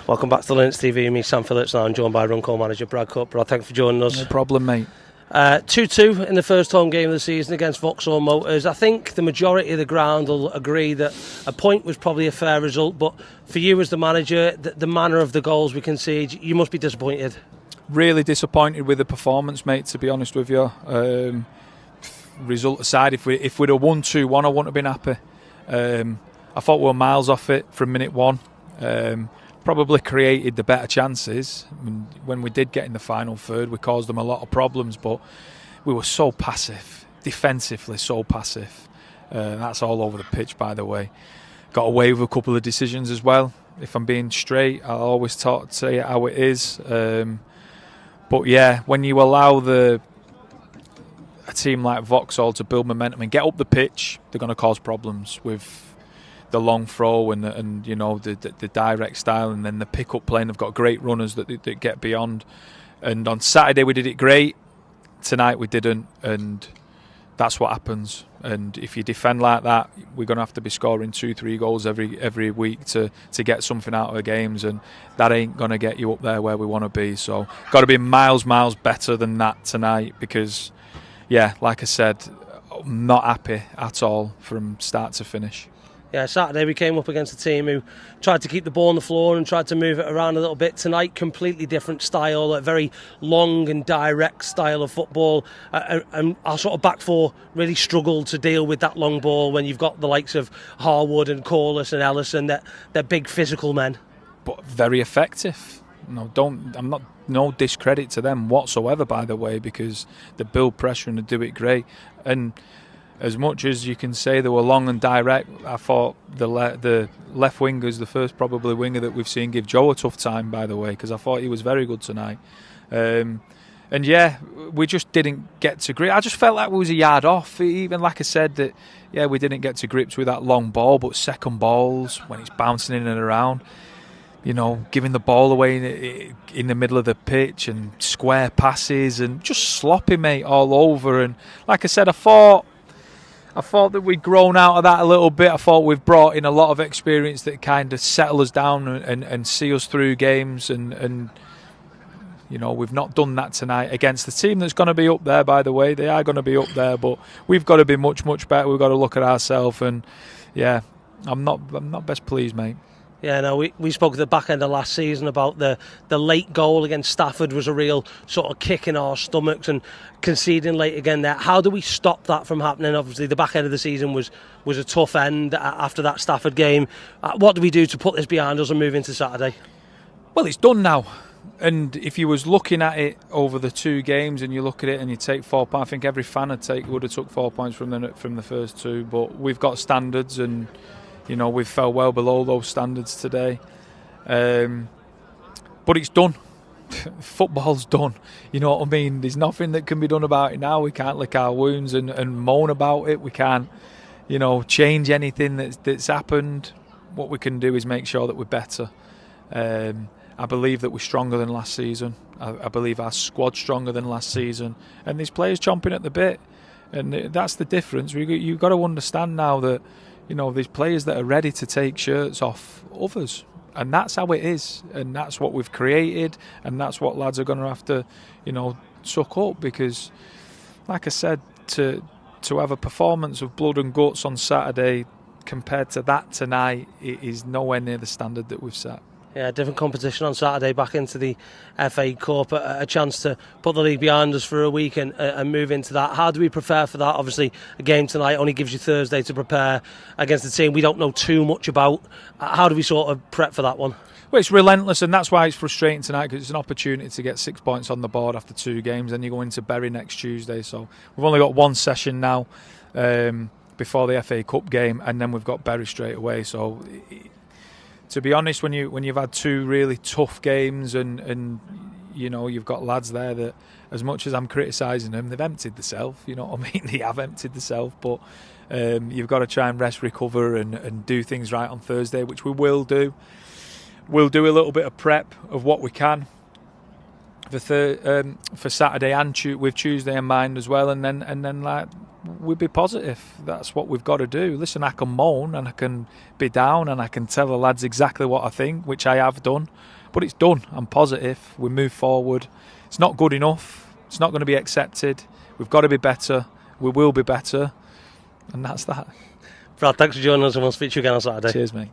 Welcome back to the Linnets TV. Me, Sam Phillips, and I'm joined by Runcorn manager Brad Cooke. Brad, thanks for joining us. No problem, mate. 2-2 in the first home game of the season against Vauxhall Motors. I think the majority of the ground will agree that a point was probably a fair result, but for you as the manager, the manner of the goals we concede, you must be disappointed. Really disappointed with the performance, mate, to be honest with you. Result aside, if we'd have won 2-1, I wouldn't have been happy. I thought we were miles off it from minute one. Probably created the better chances. I mean, when we did get in the final third, we caused them a lot of problems, but we were so passive, defensively so passive. That's all over the pitch, by the way. Got away with a couple of decisions as well. If I'm being straight, I always say it how it is. But yeah, when you allow a team like Vauxhall to build momentum and get up the pitch, they're going to cause problems with the long throw and you know the direct style, and then the pick-up play. They've got great runners that get beyond. And on Saturday we did it great. Tonight we didn't, and that's what happens. And if you defend like that, we're going to have to be scoring 2-3 goals every week to get something out of the games, and that ain't going to get you up there where we want to be. So got to be miles better than that tonight, because yeah, like I said, I'm not happy at all from start to finish. Yeah, Saturday we came up against a team who tried to keep the ball on the floor and tried to move it around a little bit. Tonight, completely different style, a very long and direct style of football. And our sort of back four really struggled to deal with that long ball when you've got the likes of Harwood and Corliss and Ellison. They're big physical men. But very effective. No discredit to them whatsoever, by the way, because they build pressure and they do it great. And as much as you can say they were long and direct, I thought the left winger's the first probably winger that we've seen give Joe a tough time, by the way, because I thought he was very good tonight. And yeah, we just didn't get to grips. I just felt like we was a yard off. Even like I said, that yeah, we didn't get to grips with that long ball, but second balls, when it's bouncing in and around, you know, giving the ball away in the middle of the pitch and square passes and just sloppy, mate, all over. And like I said, I thought that we'd grown out of that a little bit. I thought we've brought in a lot of experience that kind of settle us down and see us through games. And you know, we've not done that tonight against the team that's going to be up there, by the way. They are going to be up there, but we've got to be much better. We've got to look at ourselves. And yeah, I'm not best pleased, mate. Yeah, no, we spoke at the back end of last season about the late goal against Stafford was a real sort of kick in our stomachs, and conceding late again there. How do we stop that from happening? Obviously, the back end of the season was a tough end after that Stafford game. What do we do to put this behind us and move into Saturday? Well, it's done now. And if you was looking at it over the two games and you look at it and you take 4 points, I think every fan would have took 4 points from the first two. But we've got standards, and you know, we fell well below those standards today. But it's done. Football's done. You know what I mean? There's nothing that can be done about it now. We can't lick our wounds and moan about it. We can't, you know, change anything that's happened. What we can do is make sure that we're better. I believe that we're stronger than last season. I believe our squad's stronger than last season. And there's players chomping at the bit. And that's the difference. You've got to understand now that, you know, there's players that are ready to take shirts off others, and that's how it is, and that's what we've created, and that's what lads are going to have to, you know, suck up, because, like I said, to have a performance of blood and guts on Saturday compared to that tonight, it is nowhere near the standard that we've set. Yeah, different competition on Saturday, back into the FA Cup, a chance to put the league behind us for a week and move into that. How do we prepare for that? Obviously, a game tonight only gives you Thursday to prepare against the team we don't know too much about. How do we sort of prep for that one? Well, it's relentless, and that's why it's frustrating tonight, because it's an opportunity to get 6 points on the board after two games. Then you go into Bury next Tuesday, so we've only got one session now before the FA Cup game, and then we've got Bury straight away. So, to be honest, when you've had two really tough games and you know, you've got lads there that, as much as I'm criticising them, they've emptied themselves. You know what I mean? They have emptied themselves, but you've got to try and rest, recover, and do things right on Thursday, which we will do. We'll do a little bit of prep of what we can for Saturday and with Tuesday in mind as well, and then like, we'll be positive. That's what we've got to do. Listen, I can moan and I can be down and I can tell the lads exactly what I think, which I have done. But it's done. I'm positive. We move forward. It's not good enough. It's not going to be accepted. We've got to be better. We will be better. And that's that. Brad, thanks for joining us, and we'll speak to you again on Saturday. Cheers, mate.